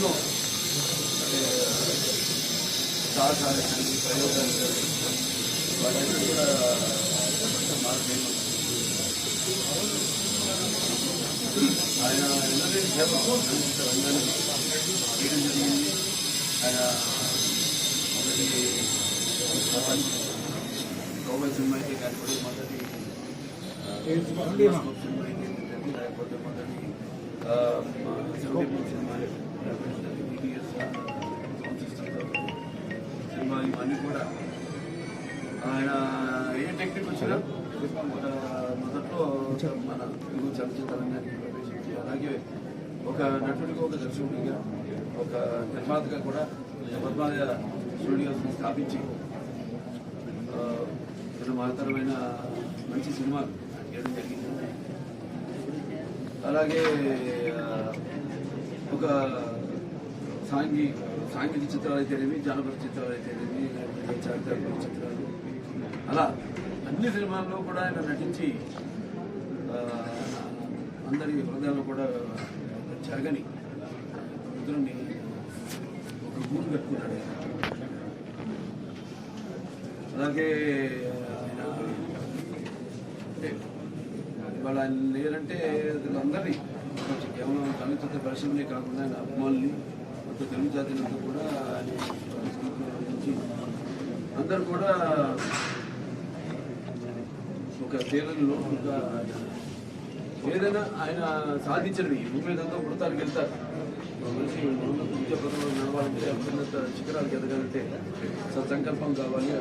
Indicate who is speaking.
Speaker 1: ఎన్నో సాహసాలు కానీ ప్రయోగాలు కానీ వాటన్నీ కూడా మార్గం ఆయన ఎన్నో సేవ రంగానికి చేయడం జరిగింది. ఆయన మొదటి కౌబల్ సినిమా అయితే కాకపోతే మొదటి సినిమా అయితే లేకపోతే మొదటి సినిమా సినిమా ఇవన్నీ కూడా ఆయన ఏ టెక్నిక్ వచ్చినా మొదట్లో మన తెలుగు చలచిత్ర రంగానికి ప్రవేశించి అలాగే ఒక నటుడిగా ఒక దర్శకుడిగా ఒక నిర్మాతగా కూడా పద్మాలయ స్టూడియోస్ స్థాపించి మహత్తరమైన మంచి సినిమా చేయడం జరిగింది. అలాగే ఒక సాంఘిక చిత్రాలు అయితేనేమి, జానపద చిత్రాలు అయితేనేమి, చారిత్రక చిత్రాలు అలా అన్ని సినిమాల్లో కూడా ఆయన నటించి అందరి హృదయాల్లో కూడా జరగని మిత్రుడిని ఒక గూడు కట్టుకున్నాడు. అలాగే ఆయన ఇవాళ ఆయన లేదంటే అందరినీ కేవలం చలనచిత్ర పరిశ్రమనే కాకుండా ఆయన అభిమానుల్ని మొత్తం తెలుగు జాతినంతా కూడా అందరూ కూడా ఒక తేలని లోటుగా ఏదైనా ఆయన సాధించినవి భూమి మీదంతా వృత్తానికి వెళ్తారు. మనిషి విద్యా పథకంలో నడవాలంటే అత్యున్నత శిఖరాలకు ఎదగాలంటే సత్సంకల్పం కావాలి.